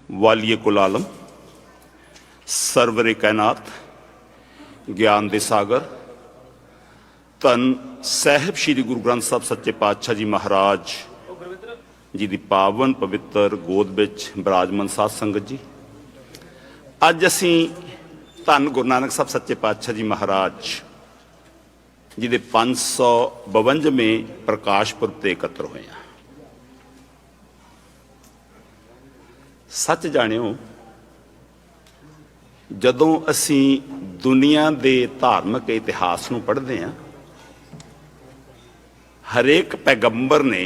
वालिए कुल आलम, सरवरे कैनात, ज्ञान दे सागर, धन साहिब श्री गुरु ग्रंथ साहब सच्चे पातशाह जी महाराज जी की पावन पवित्र गोद विच विराजमान साध संगत जी, अज असी धन गुरु नानक साहब सच्चे पातशाह जी महाराज जी के 552वें प्रकाश पुरब ते एकत्र होए हैं। सच जाणियो, जदों असी दुनिया के धार्मिक इतिहास नूं पढ़ते हैं, हरेक पैगंबर ने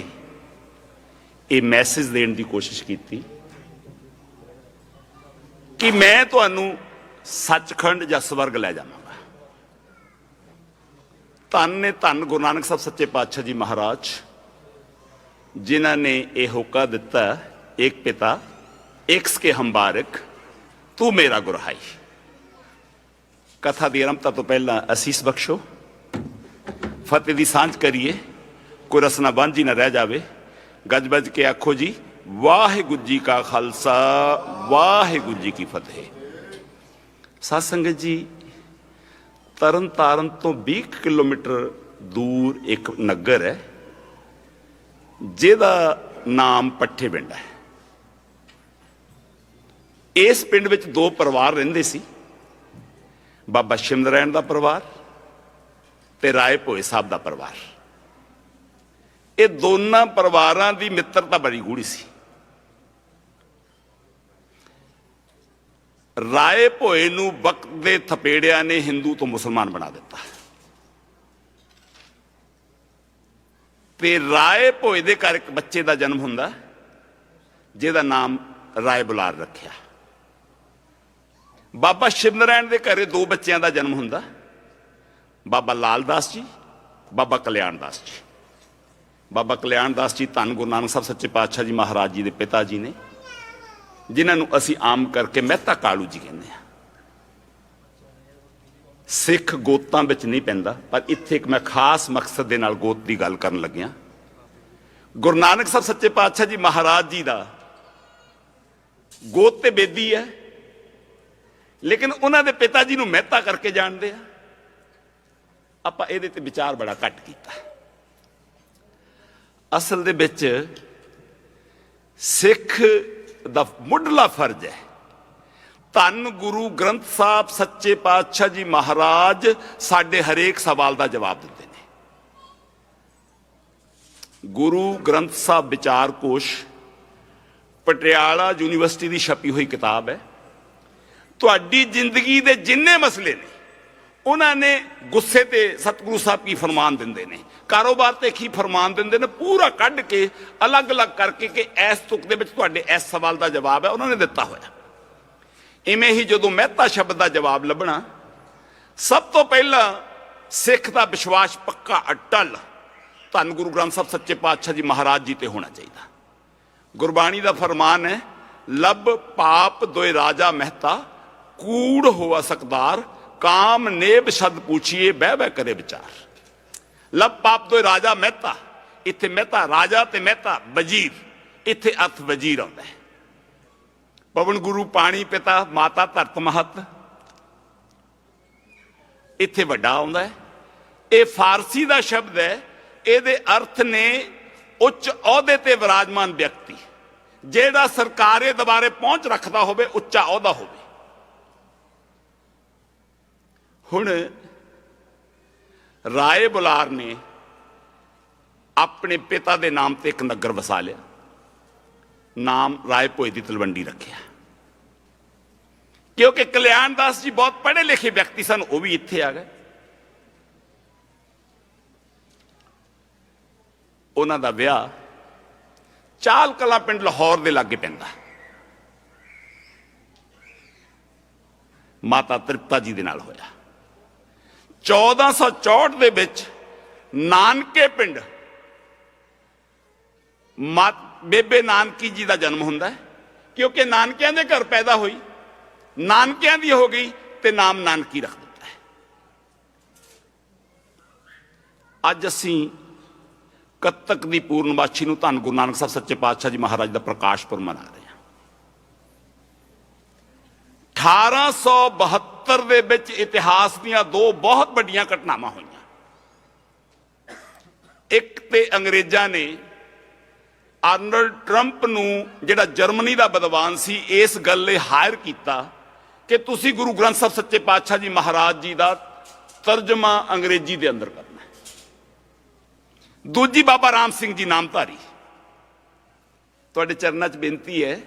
ये मैसेज देने की कोशिश की कि मैं तुहानूं सचखंड या स्वर्ग लै जावांगा। धन ने धन गुरु नानक साहब सच्चे पातशाह जी महाराज जिन्हां ने यह होका दिता, एक पिता एक के हम बारिक तू मेरा गुरहाई। कथा की आरंभता तो पहला असीस बख्शो, फतेह की सांझ करिए, कोई रसना बांझी ना रह जावे। गज बज के आखो जी, वाहिगुरू जी का खालसा वाहिगुरू जी की फतेह। साध संगत जी, तरन तारण तो 20 किलोमीटर दूर एक नगर है जिहदा नाम पट्ठे पिंड है। इस पिंड विच दो परिवार रहिंदे सी, बाबा शिव नारायण दा परिवार ते राय भोए साहब दा परिवार। ये दोनों परिवारां दी मित्रता बड़ी गूढ़ी सी। राय भोए नूं वक्त दे थपेड़िया ने हिंदू तो मुसलमान बना दिता ते राय भोए दे घर एक बच्चे का जन्म हुंदा जिहदा नाम राय बुलार रखिया। बाबा शिव नारायण के घरे दो बच्चों का जन्म हुंदा, बाबा लाल दास जी, बाबा कल्याण दास जी। बाबा कल्याण दास जी धन गुरु नानक साहब सच्चे पातशाह जी महाराज जी के पिता जी ने, जिन्होंने असी आम करके मेहता कालू जी कहते हैं। सिख गोतां विच नहीं पैंदा, पर इत्थे एक मैं खास मकसद दे नाल गोत की गल करन लग्या। गुरु नानक साहब सच्चे पातशाह जी महाराज जी का गोत ते बेदी है, लेकिन उन्होंने पिता जी नूं मेहता करके जानते हैं। आपां इहदे ते विचार बड़ा घट कीता। असल दे विच सिख दा मुढ़ला फर्ज है धन गुरु ग्रंथ साहब सच्चे पातशाह जी महाराज साडे हरेक सवाल का जवाब देते हैं। गुरु ग्रंथ साहब विचार कोश पटियाला यूनिवर्सिटी की छपी हुई किताब है। तुहाडी जिंदगी के जिन्ने मसले ने उन्होंने गुस्से ते सतगुरु साहब की फरमान देंदे ने, कारोबार ते की फरमान देंदे ने, पूरा कढ़ के अलग अलग करके कि इस तुक दे विच तुहाडे इस सवाल का जवाब है उन्होंने दिता होया। इवें ही जदों मेहता शब्द का जवाब लभना, सब तो पहला सिख का विश्वास पक्का अटल धन गुरु ग्रंथ साहब सच्चे पातशाह जी महाराज जी ते होना चाहिए। गुरबाणी का फरमान है, लब पाप दोए राजा मेहता कूड़ होआ सकदार, काम नेब शब्द पूछिए बह बह करे विचार। लब पाप दोए राजा मेहता, इत्थे मेहता राजा ते मेहता वजीर, इत्थे अर्थ वजीर आउंदा है। पवन गुरु पानी पिता माता धरत महत, इत्थे वड्डा आउंदा है। ये फारसी का शब्द है, इहदे अर्थ ने उच्च अहुदे ते विराजमान व्यक्ति, जेड़ा सरकारे दबारे पहुंच रखता होवे, उच्चा अहुदा होवे। हुण राय बुलार ने अपने पिता के नाम से एक नगर वसा लिया, नाम राय भोए की तलवंडी रखिया। क्योंकि कल्याण दास जी बहुत पढ़े लिखे व्यक्ति सन, वो भी इत्थे आ गए। उन्हों का विआह चाल कला पिंड लाहौर के लागे पैंदा, माता तृप्ता जी दे नाल होया। 1464 दे विच नानके पिंड बेबे नानकी जी का जन्म हुंदा है। क्योंकि नानकियां दे घर पैदा हुई, नानकियां दी हो गई ते नाम नानकी रख दिता है। अज असी कत्तक की पूर्णमाशी धन गुरु नानक साहब सच्चे पातशाह जी महाराज का प्रकाश पुरब मना रहे हैं। 1872 ਦੇ ਵਿੱਚ ਇਤਿਹਾਸ ਦੀਆਂ ਦੋ ਬਹੁਤ ਵੱਡੀਆਂ ਘਟਨਾਵਾਂ ਹੋਈਆਂ। ਇੱਕ ਤੇ ਅੰਗਰੇਜ਼ਾਂ ਨੇ ਆਰਨਲਡ ਟਰੰਪ ਨੂੰ, ਜਿਹੜਾ ਜਰਮਨੀ ਦਾ ਵਿਦਵਾਨ ਸੀ, ਇਸ ਗੱਲ ਲਈ ਹਾਇਰ ਕੀਤਾ ਕਿ ਤੁਸੀਂ ਗੁਰੂ ਗ੍ਰੰਥ ਸਾਹਿਬ ਸੱਚੇ ਪਾਤਸ਼ਾਹ ਜੀ ਮਹਾਰਾਜ ਜੀ ਦਾ ਤਰਜਮਾ ਅੰਗਰੇਜ਼ੀ ਦੇ ਅੰਦਰ ਕਰਨਾ ਹੈ। ਦੂਜੀ ਬਾਬਾ ਰਾਮ ਸਿੰਘ ਜੀ ਨਾਮਧਾਰੀ, ਤੁਹਾਡੇ ਚਰਨਾਂ 'ਚ ਬੇਨਤੀ ਹੈ,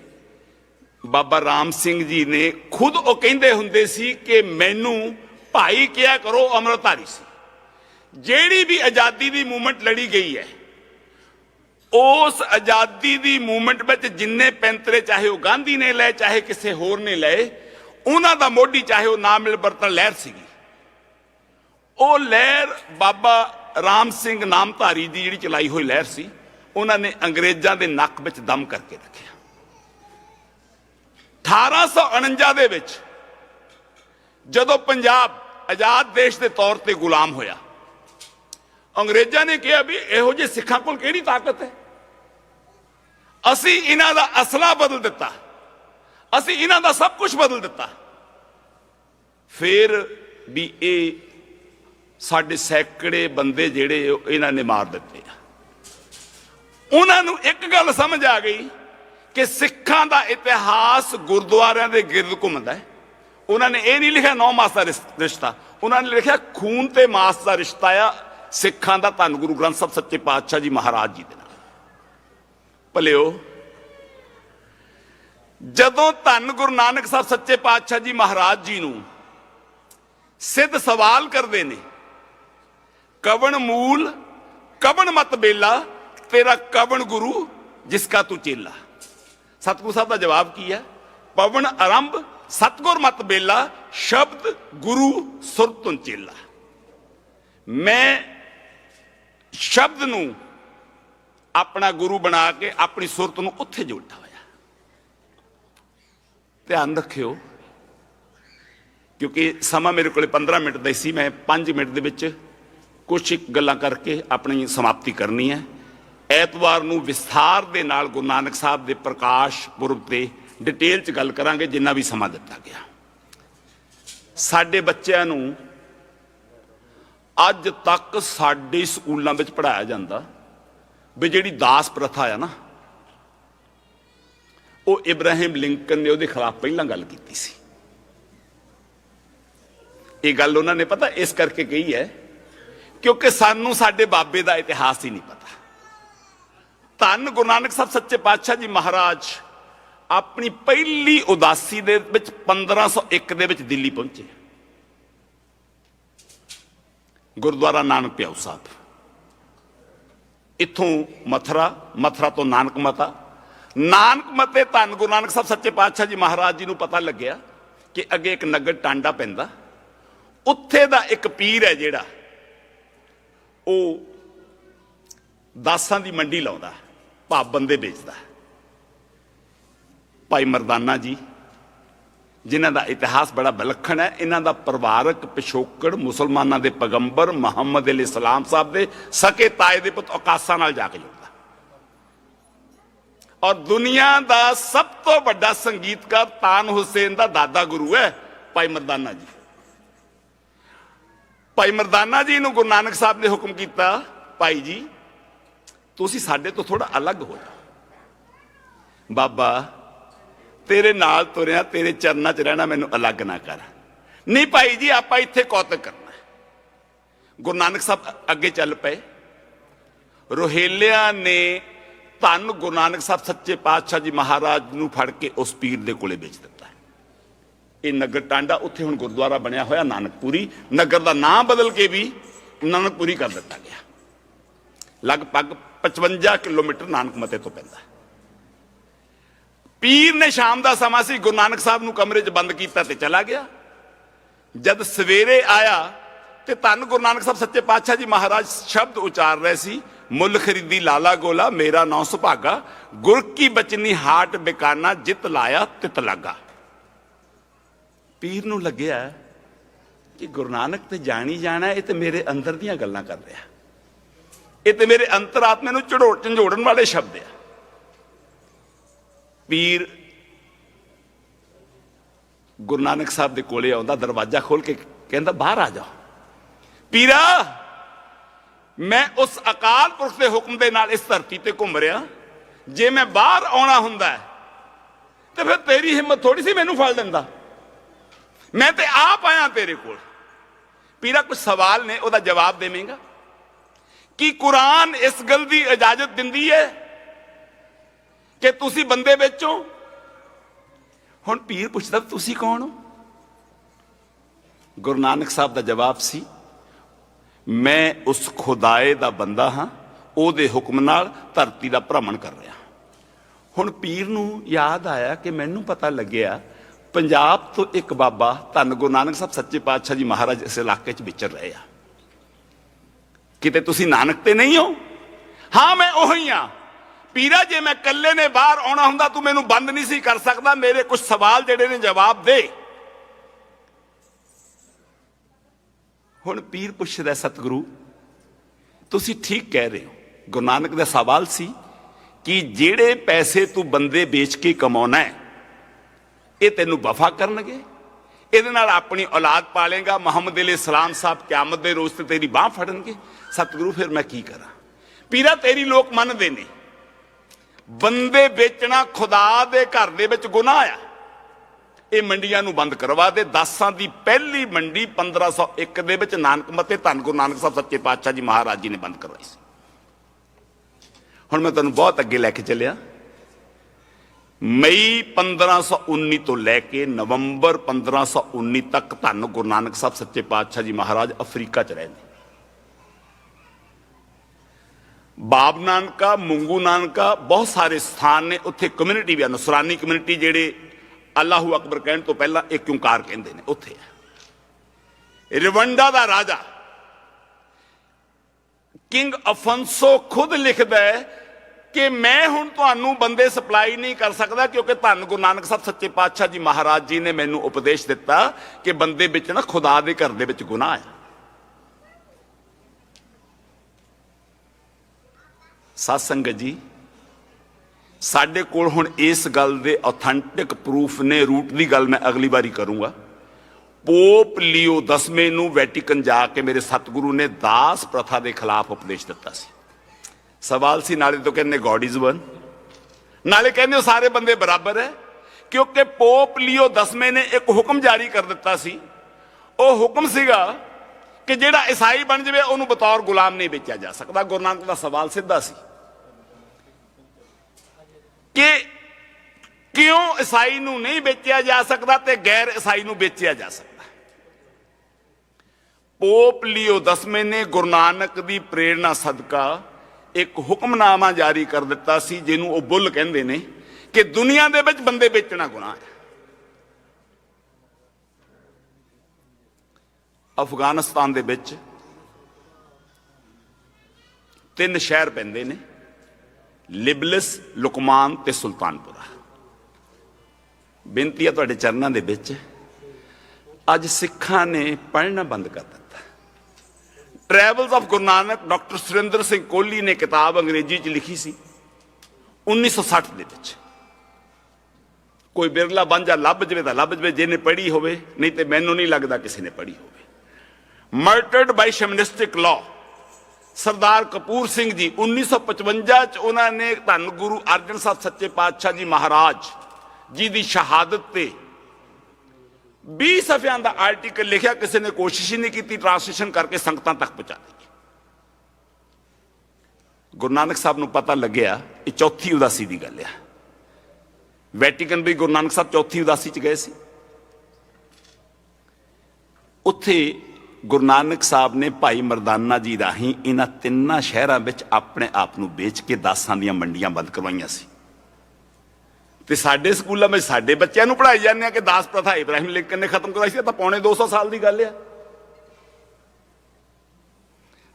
ਬਾਬਾ ਰਾਮ ਸਿੰਘ ਜੀ ਨੇ ਖੁਦ ਉਹ ਕਹਿੰਦੇ ਹੁੰਦੇ ਸੀ ਕਿ ਮੈਨੂੰ ਭਾਈ ਕਿਹਾ ਕਰੋ, ਅੰਮ੍ਰਿਤਧਾਰੀ ਸੀ। ਜਿਹੜੀ ਵੀ ਆਜ਼ਾਦੀ ਦੀ ਮੂਵਮੈਂਟ ਲੜੀ ਗਈ ਹੈ, ਉਸ ਆਜ਼ਾਦੀ ਦੀ ਮੂਵਮੈਂਟ ਵਿੱਚ ਜਿੰਨੇ ਪੈਂਤਰੇ, ਚਾਹੇ ਉਹ ਗਾਂਧੀ ਨੇ ਲਏ ਚਾਹੇ ਕਿਸੇ ਹੋਰ ਨੇ ਲਏ, ਉਹਨਾਂ ਦਾ ਮੋਢੀ ਚਾਹੇ ਉਹ ਨਾ ਮਿਲਵਰਤਨ ਲਹਿਰ ਸੀਗੀ। ਉਹ ਲਹਿਰ ਬਾਬਾ ਰਾਮ ਸਿੰਘ ਨਾਮਧਾਰੀ ਦੀ ਜਿਹੜੀ ਚਲਾਈ ਹੋਈ ਲਹਿਰ ਸੀ, ਉਹਨਾਂ ਨੇ ਅੰਗਰੇਜ਼ਾਂ ਦੇ ਨੱਕ ਵਿੱਚ ਦਮ ਕਰਕੇ ਰੱਖਿਆ। 1849 ਦੇ ਵਿੱਚ ਜਦੋਂ ਪੰਜਾਬ ਆਜ਼ਾਦ ਦੇਸ਼ ਦੇ ਤੌਰ ਤੇ ਗੁਲਾਮ ਹੋਇਆ, ਅੰਗਰੇਜ਼ਾਂ ਨੇ ਕਿਹਾ ਵੀ ਇਹੋ ਜਿਹੇ ਸਿੱਖਾਂ ਕੋਲ ਕਿਹੜੀ ਤਾਕਤ ਹੈ, ਅਸੀਂ ਇਹਨਾਂ ਦਾ ਅਸਲਾ ਬਦਲ ਦਿੱਤਾ, ਅਸੀਂ ਇਹਨਾਂ ਦਾ ਸਭ ਕੁਝ ਬਦਲ ਦਿੱਤਾ। ਫਿਰ ਵੀ ਇਹ ਸਾਡੇ ਸੈਂਕੜੇ ਬੰਦੇ ਜਿਹੜੇ ਇਹਨਾਂ ਨੇ ਮਾਰ ਦਿੱਤੇ ਆ। ਉਹਨਾਂ ਨੂੰ ਇੱਕ ਗੱਲ ਸਮਝ ਆ ਗਈ ਕਿ ਸਿੱਖਾਂ ਦਾ ਇਤਿਹਾਸ ਗੁਰਦੁਆਰਿਆਂ ਦੇ ਗਿਰਦ ਘੁੰਮਦਾ ਹੈ। ਉਹਨਾਂ ਨੇ ਇਹ ਨਹੀਂ ਲਿਖਿਆ 9 ਮਾਸ ਦਾ ਰਿਸ਼ਤਾ, ਉਹਨਾਂ ਨੇ ਲਿਖਿਆ ਖੂਨ ਤੇ ਮਾਸ ਦਾ ਰਿਸ਼ਤਾ ਆ ਸਿੱਖਾਂ ਦਾ ਧੰਨ ਗੁਰੂ ਗ੍ਰੰਥ ਸਾਹਿਬ ਸੱਚੇ ਪਾਤਸ਼ਾਹ ਜੀ ਮਹਾਰਾਜ ਜੀ ਦੇ ਨਾਲ। ਭਲਿਓ, ਜਦੋਂ ਧੰਨ ਗੁਰੂ ਨਾਨਕ ਸਾਹਿਬ ਸੱਚੇ ਪਾਤਸ਼ਾਹ ਜੀ ਮਹਾਰਾਜ ਜੀ ਨੂੰ ਸਿੱਧ ਸਵਾਲ ਕਰਦੇ ਨੇ, ਕਵਣ ਮੂਲ ਕਵਣ ਮਤ ਬੇਲਾ, ਤੇਰਾ ਕਵਣ ਗੁਰੂ ਜਿਸਕਾ ਤੂੰ ਚੇਲਾ। ਸਤਿਗੁਰੂ ਸਾਹਿਬ ਦਾ ਜਵਾਬ ਕੀ ਹੈ? ਪਵਨ ਆਰੰਭ ਸਤਿਗੁਰ ਮਤ ਬੇਲਾ, ਸ਼ਬਦ ਗੁਰੂ ਸੁਰਤ ਤੁਨ ਚੇਲਾ। ਮੈਂ ਸ਼ਬਦ ਨੂੰ ਆਪਣਾ ਗੁਰੂ ਬਣਾ ਕੇ ਆਪਣੀ ਸੁਰਤ ਨੂੰ ਉੱਥੇ ਜੋੜਿਆ ਹੋਇਆ। ਧਿਆਨ ਰੱਖਿਓ, ਕਿਉਂਕਿ ਸਮਾਂ ਮੇਰੇ ਕੋਲੇ 15 ਮਿੰਟ ਦਾ ਸੀ, ਮੈਂ 5 ਮਿੰਟ ਦੇ ਵਿੱਚ ਕੁਝ ਗੱਲਾਂ ਕਰਕੇ ਆਪਣੀ ਸਮਾਪਤੀ ਕਰਨੀ ਹੈ। ਐਤਵਾਰ ਨੂੰ ਵਿਸਥਾਰ ਦੇ ਨਾਲ ਗੁਰੂ ਨਾਨਕ ਸਾਹਿਬ ਦੇ ਪ੍ਰਕਾਸ਼ ਪੁਰਬ ਤੇ ਡਿਟੇਲ 'ਚ ਗੱਲ ਕਰਾਂਗੇ, ਜਿੰਨਾ ਵੀ ਸਮਾਂ ਦਿੱਤਾ ਗਿਆ। ਸਾਡੇ ਬੱਚਿਆਂ ਨੂੰ ਅੱਜ ਤੱਕ ਸਾਡੇ ਸਕੂਲਾਂ ਵਿੱਚ ਪੜ੍ਹਾਇਆ ਜਾਂਦਾ ਵੀ ਜਿਹੜੀ ਦਾਸ ਪ੍ਰਥਾ ਆ ਨਾ, ਉਹ ਇਬਰਾਹਿਮ ਲਿੰਕਨ ਨੇ ਉਹਦੇ ਖਿਲਾਫ ਪਹਿਲਾਂ ਗੱਲ ਕੀਤੀ ਸੀ। ਇਹ ਗੱਲ ਉਹਨਾਂ ਨੇ ਪਤਾ ਇਸ ਕਰਕੇ ਕਹੀ ਹੈ ਕਿਉਂਕਿ ਸਾਨੂੰ ਸਾਡੇ ਬਾਬੇ ਦਾ ਇਤਿਹਾਸ ਹੀ ਨਹੀਂ ਪਤਾ। ਧੰਨ ਗੁਰੂ ਨਾਨਕ ਸਾਹਿਬ ਸੱਚੇ ਪਾਤਸ਼ਾਹ ਜੀ ਮਹਾਰਾਜ ਆਪਣੀ ਪਹਿਲੀ ਉਦਾਸੀ ਦੇ ਵਿੱਚ 1501 ਦੇ ਵਿੱਚ ਦਿੱਲੀ ਪਹੁੰਚੇ। ਗੁਰਦੁਆਰਾ ਨਾਨਕ ਪਿਆਉ ਸਾਹਿਬ, ਇੱਥੋਂ ਮਥਰਾ ਤੋਂ ਨਾਨਕ ਮਤੇ ਧੰਨ ਗੁਰੂ ਨਾਨਕ ਸਾਹਿਬ ਸੱਚੇ ਪਾਤਸ਼ਾਹ ਜੀ ਮਹਾਰਾਜ ਜੀ ਨੂੰ ਪਤਾ ਲੱਗਿਆ ਕਿ ਅੱਗੇ ਇੱਕ ਨਗਰ ਟਾਂਡਾ ਪੈਂਦਾ, ਉੱਥੇ ਦਾ ਇੱਕ ਪੀਰ ਹੈ ਜਿਹੜਾ ਉਹ ਦਾਸਾਂ ਦੀ ਮੰਡੀ ਲਾਉਂਦਾ, ਭਾਵ ਬੰਦੇ ਵੇਚਦਾ। ਭਾਈ ਮਰਦਾਨਾ ਜੀ, ਜਿਨ੍ਹਾਂ ਦਾ ਇਤਿਹਾਸ ਬੜਾ ਵਿਲੱਖਣ ਹੈ, ਇਹਨਾਂ ਦਾ ਪਰਿਵਾਰਕ ਪਿਛੋਕੜ ਮੁਸਲਮਾਨਾਂ ਦੇ ਪੈਗੰਬਰ ਮੁਹੰਮਦ ਅਲੈਹਿਸਲਾਮ ਸਾਹਿਬ ਦੇ ਸਕੇ ਤਾਏ ਦੇ ਪੁੱਤ ਔਕਾਸਾ ਨਾਲ ਜਾ ਕੇ ਜੁੜਦਾ। ਔਰ ਦੁਨੀਆ ਦਾ ਸਭ ਤੋਂ ਵੱਡਾ ਸੰਗੀਤਕਾਰ ਤਾਨ ਹੁਸੈਨ ਦਾ ਦਾਦਾ ਗੁਰੂ ਹੈ ਭਾਈ ਮਰਦਾਨਾ ਜੀ। ਭਾਈ ਮਰਦਾਨਾ ਜੀ ਨੂੰ ਗੁਰੂ ਨਾਨਕ ਸਾਹਿਬ ਨੇ ਹੁਕਮ ਕੀਤਾ, ਭਾਈ ਜੀ ਤੁਸੀਂ ਸਾਡੇ ਤੋਂ ਥੋੜਾ ਅਲੱਗ ਹੋ ਜਾਓ। ਬਾਬਾ ਤੇਰੇ ਨਾਲ ਤੁਰਿਆ, ਤੇਰੇ ਚਰਨਾਂ 'ਚ ਰਹਿਣਾ, ਮੈਨੂੰ ਅਲੱਗ ਨਾ ਕਰ। ਨਹੀਂ ਭਾਈ ਜੀ, ਆਪਾਂ ਇੱਥੇ ਕੌਤਕ ਕਰਨਾ। ਗੁਰੂ ਨਾਨਕ ਸਾਹਿਬ ਅੱਗੇ ਚੱਲ ਪਏ। ਰੋਹੇਲਿਆਂ ਨੇ ਧੰਨ ਗੁਰੂ ਨਾਨਕ ਸਾਹਿਬ ਸੱਚੇ ਪਾਤਸ਼ਾਹ ਜੀ ਮਹਾਰਾਜ ਨੂੰ ਫੜ ਕੇ ਉਸ ਪੀਰ ਦੇ ਕੋਲੇ ਵੇਚ ਦਿੱਤਾ। ਇਹ ਨਗਰ ਟਾਂਡਾ, ਉੱਥੇ ਹੁਣ ਗੁਰਦੁਆਰਾ ਬਣਿਆ ਹੋਇਆ ਨਾਨਕਪੁਰੀ। ਨਗਰ ਦਾ ਨਾਮ ਬਦਲ ਕੇ ਵੀ ਨਾਨਕਪੁਰੀ ਕਰ ਦਿੱਤਾ ਗਿਆ। ਲਗਭਗ 55 ਕਿਲੋਮੀਟਰ ਨਾਨਕ ਮਤੇ ਤੋਂ ਪੈਂਦਾ। ਪੀਰ ਨੇ ਸ਼ਾਮ ਦਾ ਸਮਾਂ ਸੀ, ਗੁਰੂ ਨਾਨਕ ਸਾਹਿਬ ਨੂੰ ਕਮਰੇ 'ਚ ਬੰਦ ਕੀਤਾ ਤੇ ਚਲਾ ਗਿਆ। ਜਦ ਸਵੇਰੇ ਆਇਆ ਤੇ ਧੰਨ ਗੁਰੂ ਨਾਨਕ ਸਾਹਿਬ ਸੱਚੇ ਪਾਤਸ਼ਾਹ ਜੀ ਮਹਾਰਾਜ ਸ਼ਬਦ ਉਚਾਰ ਰਹੇ ਸੀ, ਮੁੱਲ ਖਰੀਦੀ ਲਾਲਾ ਗੋਲਾ, ਮੇਰਾ ਨਾਂ ਸੁਭਾਗਾ, ਗੁਰ ਕੀ ਬਚਨੀ ਹਾਟ ਬਿਕਾਨਾ, ਜਿੱਤ ਲਾਇਆ ਤਿਤ ਲਾਗਾ। ਪੀਰ ਨੂੰ ਲੱਗਿਆ ਕਿ ਗੁਰੂ ਨਾਨਕ ਤੇ ਜਾਣੀ ਜਾਣਾ, ਇਹ ਤੇ ਮੇਰੇ ਅੰਦਰ ਦੀਆਂ ਗੱਲਾਂ ਕਰ ਰਿਹਾ, ਇਹ ਤੇ ਮੇਰੇ ਅੰਤਰਾਤਮੇ ਨੂੰ ਝੰਜੋੜਨ ਵਾਲੇ ਸ਼ਬਦ ਆ। ਪੀਰ गुरु नानक साहब के कोले आउंदा, दरवाजा खोल के कहता बाहर आ जाओ। पीरा, मैं उस अकाल पुरख के हुक्म के नाल इस धरती ते घूम रहा, जे मैं बाहर आना हुंदा तो फिर तेरी हिम्मत थोड़ी सी मैनू फड़ लेंदा, मैं तो आप आया तेरे कोल। पीरा, कुछ सवाल ने, ओदा जवाब देवेंगा कि कुरान इस गल की इजाजत दिंदी है कि तुसी बंदे बेचो? हुण पीर पुछदा तुसी कौन हो? गुरु नानक साहब का जवाब सी, मैं उस खुदाए दा बंदा हाँ, ओदे हुक्म नाल धरती दा भ्रमण कर रहा। हुण पीर नूं याद आया कि मैनू पता लग्या पंजाब तो एक बाबा धन गुरु नानक साहब सच्चे पातशाह जी महाराज इस इलाके च विचर रहे आ, किते तुसी नानक ते नहीं हो? हाँ मैं ओही हाँ। पीरा, जे मैं कल्ले ने बाहर आना हुंदा तू मैनू बंद नहीं सी कर सकदा, मेरे कुछ सवाल जेडे ने जवाब दे। हुण पीर पुछदा सतगुरु तुसी ठीक कह रहे हो, गुरु नानक दा सवाल सी कि जेड़े पैसे तू बंदे बेच के कमाउना है ये तेनू वफा करनगे, ਇਹਦੇ ਨਾਲ अपनी औलाद पालेगा, मुहम्मद अलैहिस्सलाम साहब क़यामत दे रोज़ ते तेरी बाह फड़नगे। सतगुरु फिर मैं की करा? पीरा, तेरी लोग मनदे ने बंदे बेचना खुदा दे घर दे विच गुनाह आ, ये मंडियां नूं बंद करवा दे। 10 दी पहली मंडी 1501 दे विच नानक मते धन गुरु नानक साहब सच्चे पातशाह जी महाराज जी ने बंद करवाई सी। हुण मैं तुहानूं बहुत अगे लैके चलिया। मई 1519 तो लैके नवंबर 1519 तक धन गुरु नानक साहब सच्चे पातशाह जी महाराज अफ्रीका च रहे। बाब नानका, मुंगू नानका, बहुत सारे स्थान ने, उत्थे कम्यूनिटी भी है, नुसरानी कम्यूनिटी जेडे अल्लाहू अकबर कहने तो पहला एक ओंकार कहते हैं, उत्थे है। रवंडा का राजा किंग अफंसो खुद लिखता है कि मैं हुण तुहानू बंदे सप्लाई नहीं कर सकता क्योंकि धन गुरु नानक साहब सच्चे पातशाह जी महाराज जी ने मैनू उपदेश दिता कि बंदे विच ना खुदा दे घर दे विच गुनाह है। साध संगत जी, साडे कोल हुण इस गल दे ऑथेंटिक प्रूफ ने। रूट की गल मैं अगली बारी करूंगा। पोप लियो 10वें नूं वैटिकन जाके मेरे सतगुरु ने दास प्रथा के खिलाफ उपदेश दिता सी। सवाल सी, नाले तो कहने गॉड इज वन, नाले कहने सारे बंदे बराबर है, क्योंकि पोप लियो 10वें ने एक हुक्म जारी कर दिता सी। वो हुक्म सीगा कि जेड़ा ईसाई बन जाए उन्होंने बतौर गुलाम नहीं बेचा जा सकता। गुरु नानक का सवाल सीधा सी कि क्यों ईसाई नूं नहीं बेचा जा सकता ते गैर ईसाई नूं बेचा जा सकता। पोप लियो 10वें ने गुरु नानक की प्रेरणा सदका एक हुक्मनामा जारी कर दिता सी, जिन्हों वो बुल कहते ने कि दुनिया दे विच बंदे बेचना गुनाह है। अफगानिस्तान दे विच 3 शहर पैंदे ने, लिबलिस, लुकमान ते सुल्तानपुरा। बेनती है तुहाडे चरनां दे विच, अज सिखां ने पढ़ना बंद कर दिता। Travels of Guru Nanak doctor Surendra Singh Kohli ने किताब अंग्रेजी च लिखी सी 1960 दे विच। कोई बिरला बंजा लभ जाए तो लभ जाए, जिन्हें पढ़ी होवे, नहीं तो मैनू नहीं लगता किसी ने पढ़ी होवे। मर्टर्ड बाय शमनिस्टिक लॉ, सरदार कपूर सिंह जी 1955 च उन्होंने धन गुरु अर्जन साहब सच्चे पातशाह जी महाराज जी की शहादत ते 20 सफ़ियां का आर्टिकल लिखा, किसी ने कोशिश ही नहीं की ट्रांसलेशन करके संगतां तक पहुंचा दी। गुरु नानक साहब को पता लग्या ये चौथी उदासी की गल है। वैटिकन भी गुरु नानक साहब चौथी उदासी च गए सी। उत्थे गुरु नानक साहब ने भाई मरदाना जी राही इन्हां 3 शहरों में अपने आप को बेच के दासां दीयां मंडियां बंद करवाइयां सी। ते साडे स्कूलों में साडे बच्चों को पढ़ाई जाने कि दास प्रथा इब्राहिम लिंकन ने खत्म कराई सी, तो पौने 200 साल की गल है।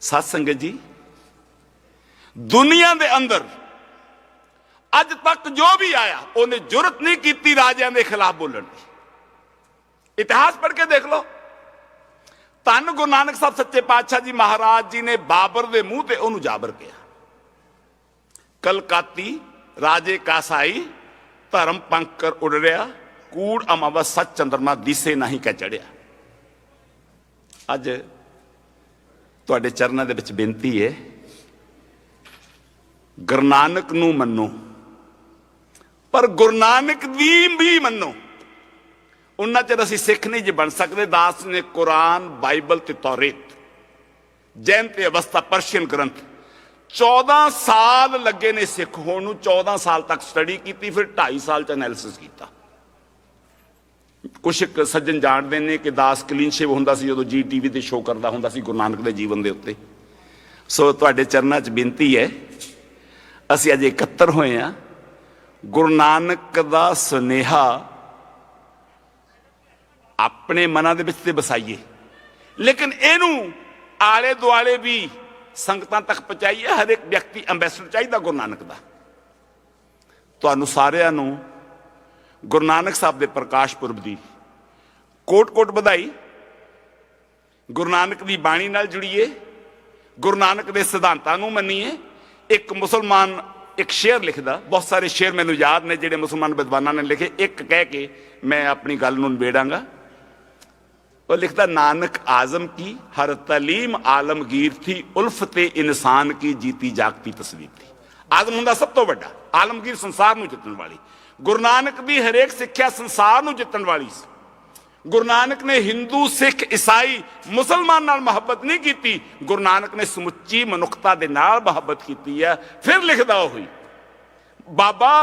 साध संगत जी, दुनिया के अंदर अज तक जो भी आया उन्हें जुरत नहीं की राजियां के खिलाफ बोलने की। इतिहास पढ़ के देख लो। धन गुरु नानक साहब सच्चे पातशाह जी महाराज जी ने बाबर के मुंह से उन्होंने जाबर किया। कलकाती राजे कासाई धर्म पंकर उड़ रहा, कूड़ अमावस सच चंद्रमा दिसे नहीं कह चढ़िया। अज तुहाडे चरनां दे विच बेनती है, गुरु नानक नूं मन्नो पर गुरु नानक दी भी मन्नो। उन्ना चਿਰ ਅਸੀਂ सिख नहीं जे बन सकते। दास ने कुरान, बाइबल ते तौरेत, जैन ते अवस्था, पर्शियन ग्रंथ 14 साल लगे ने सिख होण नूं। 14 साल तक स्टडी की, फिर 2.5 साल च एनालिसिस किया। कुछ एक सज्जन जानते हैं कि दास क्लीन शेव हुंदा सी जो जी टीवी ते शो करता हुंदा सी गुरु नानक दे जीवन दे उत्ते। सो तुहाडे चरनां च बेनती है, असीं अज इकत्तर होए हां, गुरु नानक दा सुनेहा अपने मनां दे विच ते वसाइए, लेकिन इहनूं आले दुआले भी संगतां तक पहुंचाइए। हर एक व्यक्ति अंबैसडर चाहिए गुरु नानक दा। तुहानूं सारिआं नूं गुरु नानक साहब दे प्रकाश पुरब दी कोट कोट बधाई। गुरु नानक दी बाणी नाल जुड़िए, गुरु नानक दे सिद्धांतां नूं मन्नीए। एक मुसलमान एक शेर लिखदा, बहुत सारे शेर मैनूं याद ने जिहड़े मुसलमान विद्वानां ने लिखे, एक कह के मैं अपनी गल नूं निबेड़ांगा। वो लिखता, नानक आजम की हर तलीम आलमगीर थी, उल्फते इंसान की जीती जागती तस्वीर थी। आजम हुंदा सब तो वड्डा, आलमगीर संसार नूं जितण वाली। गुरु नानक दी हरेक सिੱਖਿਆ संसार नूं जितण वाली सी। गुरु नानक ने हिंदू, सिख, ईसाई, मुसलमान नाल मुहब्बत नहीं की। गुरु नानक ने समुची मनुखता दे नाल मुहब्बत की है। फिर लिखदा होई, बाबा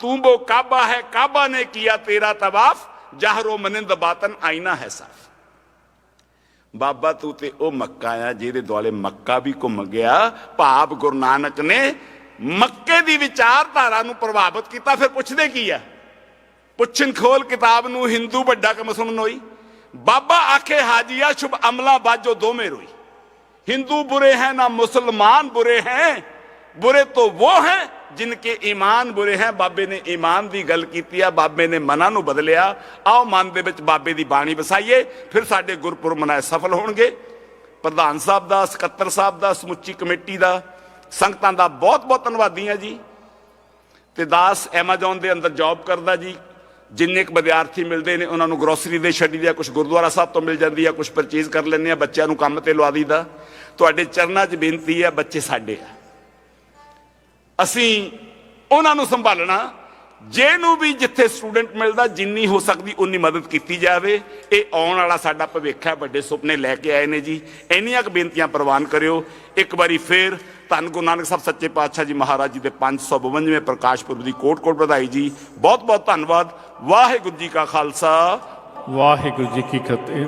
तू वो काबा है, काबा ने किया तेरा तवाफ, जहरो मनिंद बातन आईना है साफ। बाबा तू ते ओ मक्का आ जिहदे दुआले मक्का भी घुम गया। भाव गुरु नानक ने मक्के दी विचारधारा नूं प्रभावित किया। फिर पुछदे की है, पुछन खोल किताब नूं हिंदू वड्डा क मुसलमान होई। बाबा आखे हाजिया शुभ अमला बाजो दो में रोई। हिंदू बुरे हैं ना मुसलमान बुरे हैं, बुरे तो वो हैं जिनके ईमान बुरे हैं। बाबे ने ईमान की गल की, बाबे ने मना नूं बदलिया। आओ मन दे विच बाबे की बाणी वसाइए, फिर साडे गुरपुरब मनाए सफल होणगे। प्रधान साहब दा, सकत्तर साहब दा, समुची कमेटी दा, संगतां दा बहुत बहुत धन्नवादी हां जी। ते दास एमाजोन दे अंदर जॉब करदा जी। जिन्ने क विद्यार्थी मिलते हैं उन्होंने ग्रोसरी दे छड्डी दी, कुछ गुरुद्वारा साहब तो मिल जाती है, कुछ परचेज कर लें, बच्चों को काम ते लवा दीदा। तुहाडे चरनां च बेनती है, बच्चे साडे आ, असीं उन्हां नूं संभालना। जेनूं भी जिथे स्टूडेंट मिलता जिन्नी हो सकती उन्नी मदद की जाए। ये आने वाला साडा भविख है, बड़े सुपने लैके आए ने जी। इन्नियां क बेनतियां प्रवान करियो। एक बारी फिर धन गुरु नानक साहब सच्चे पातशाह जी महाराज जी के 552वें प्रकाश पुरब की कोट कोट बधाई जी। बहुत बहुत धन्यवाद। वाहिगुरू जी का खालसा, वाहिगुरू जी की फतेह।